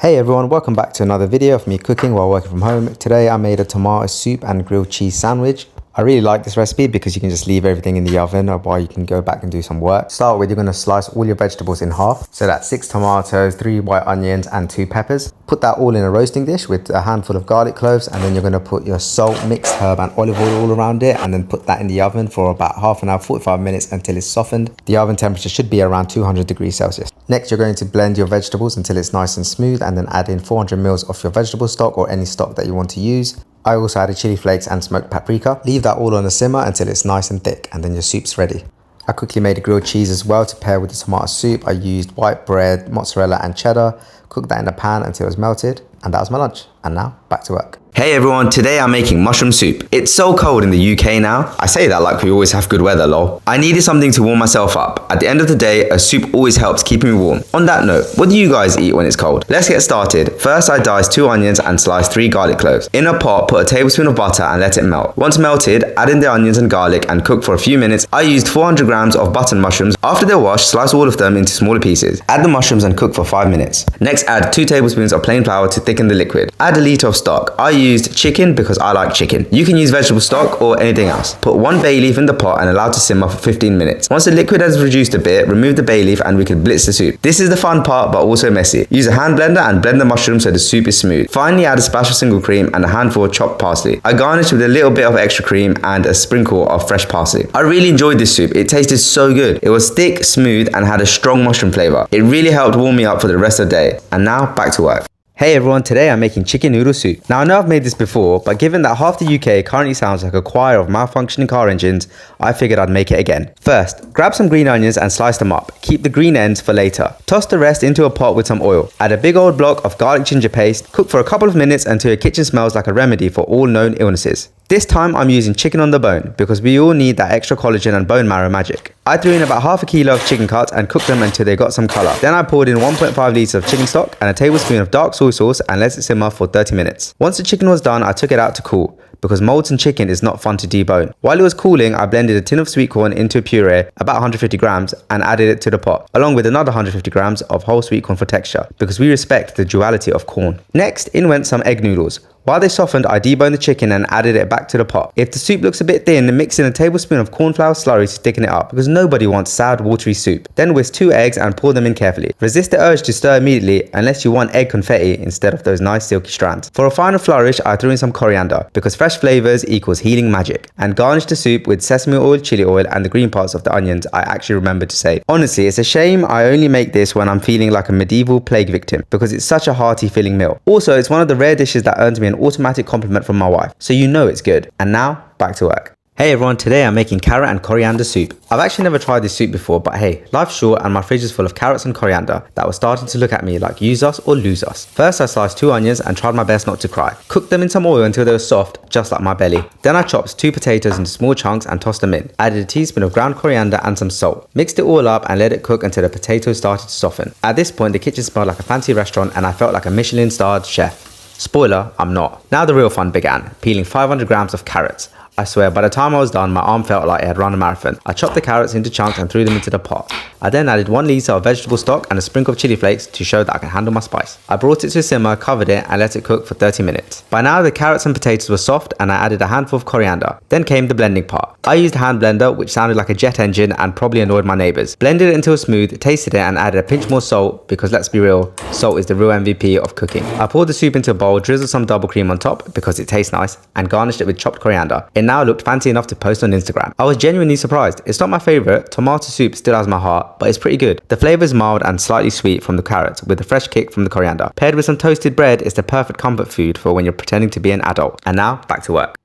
Hey everyone, welcome back to another video of me cooking while working from home. Today I made a tomato soup and grilled cheese sandwich. I really like this recipe because you can just leave everything in the oven while you can go back and do some work. To start with, you're going to slice all your vegetables in half. So that's 6 tomatoes, 3 white onions and 2 peppers. Put that all in a roasting dish with a handful of garlic cloves, and then you're going to put your salt, mixed herb and olive oil all around it, and then put that in the oven for about half an hour, 45 minutes until it's softened. The oven temperature should be around 200 degrees Celsius. Next, you're going to blend your vegetables until it's nice and smooth, and then add in 400 ml of your vegetable stock or any stock that you want to use. I also added chili flakes and smoked paprika. Leave that all on a simmer until it's nice and thick, and then your soup's ready. I quickly made a grilled cheese as well to pair with the tomato soup. I used white bread, mozzarella and cheddar. Cooked that in a pan until it was melted, and that was my lunch. And now, back to work. Hey everyone, today I'm making mushroom soup. It's so cold in the UK now. I say that like we always have good weather, lol. I needed something to warm myself up. At the end of the day, a soup always helps keep me warm. On that note, what do you guys eat when it's cold? Let's get started. First, I diced 2 onions and sliced 3 garlic cloves. In a pot, put a tablespoon of butter and let it melt. Once melted, add in the onions and garlic and cook for a few minutes. I used 400 grams of button mushrooms. After they're washed, slice all of them into smaller pieces. Add the mushrooms and cook for 5 minutes. Next, add 2 tablespoons of plain flour to thicken the liquid. Add a litre of stock. I used chicken because I like chicken. You can use vegetable stock or anything else. Put 1 bay leaf in the pot and allow to simmer for 15 minutes. Once the liquid has reduced a bit, remove the bay leaf and we can blitz the soup. This is the fun part but also messy. Use a hand blender and blend the mushrooms so the soup is smooth. Finally, add a splash of single cream and a handful of chopped parsley. I garnished with a little bit of extra cream and a sprinkle of fresh parsley. I really enjoyed this soup. It tasted so good. It was thick, smooth and had a strong mushroom flavour. It really helped warm me up for the rest of the day. And now, back to work. Hey everyone, today I'm making chicken noodle soup. Now I know I've made this before, but given that half the UK currently sounds like a choir of malfunctioning car engines, I figured I'd make it again. First, grab some green onions and slice them up. Keep the green ends for later. Toss the rest into a pot with some oil. Add a big old block of garlic ginger paste. Cook for a couple of minutes until your kitchen smells like a remedy for all known illnesses. This time I'm using chicken on the bone because we all need that extra collagen and bone marrow magic. I threw in about half a kilo of chicken cuts and cooked them until they got some colour. Then I poured in 1.5 litres of chicken stock and a tablespoon of dark soy sauce and let it simmer for 30 minutes. Once the chicken was done, I took it out to cool because molten chicken is not fun to debone. While it was cooling, I blended a tin of sweet corn into a puree, about 150 grams, and added it to the pot, along with another 150 grams of whole sweet corn for texture, because we respect the duality of corn. Next, in went some egg noodles. While they softened, I deboned the chicken and added it back to the pot. If the soup looks a bit thin, mix in a tablespoon of corn flour slurry to thicken it up, because nobody wants sad, watery soup. Then whisk 2 eggs and pour them in carefully. Resist the urge to stir immediately unless you want egg confetti instead of those nice silky strands. For a final flourish, I threw in some coriander, because fresh flavors equals healing magic, and garnished the soup with sesame oil, chili oil, and the green parts of the onions I actually remembered to save. Honestly, it's a shame I only make this when I'm feeling like a medieval plague victim, because it's such a hearty filling meal. Also, it's one of the rare dishes that earns me an automatic compliment from my wife, so you know it's good. And now, back to work. Hey everyone, today I'm making carrot and coriander soup. I've actually never tried this soup before, but hey, life's short and my fridge is full of carrots and coriander that were starting to look at me like use us or lose us. First I sliced 2 onions and tried my best not to cry. Cooked them in some oil until they were soft, just like my belly. Then I chopped 2 potatoes into small chunks and tossed them in. Added a teaspoon of ground coriander and some salt. Mixed it all up and let it cook until the potatoes started to soften. At this point the kitchen smelled like a fancy restaurant and I felt like a Michelin-starred chef. Spoiler, I'm not. Now the real fun began, peeling 500 grams of carrots. I swear, by the time I was done, my arm felt like it had run a marathon. I chopped the carrots into chunks and threw them into the pot. I then added 1 litre of vegetable stock and a sprinkle of chili flakes to show that I can handle my spice. I brought it to a simmer, covered it and let it cook for 30 minutes. By now the carrots and potatoes were soft and I added a handful of coriander. Then came the blending part. I used a hand blender which sounded like a jet engine and probably annoyed my neighbours. Blended it until smooth, tasted it and added a pinch more salt because let's be real, salt is the real MVP of cooking. I poured the soup into a bowl, drizzled some double cream on top because it tastes nice and garnished it with chopped coriander. It now looked fancy enough to post on Instagram. I was genuinely surprised. It's not my favourite, tomato soup still has my heart, but it's pretty good. The flavour is mild and slightly sweet from the carrots with a fresh kick from the coriander. Paired with some toasted bread, it's the perfect comfort food for when you're pretending to be an adult. And now, back to work.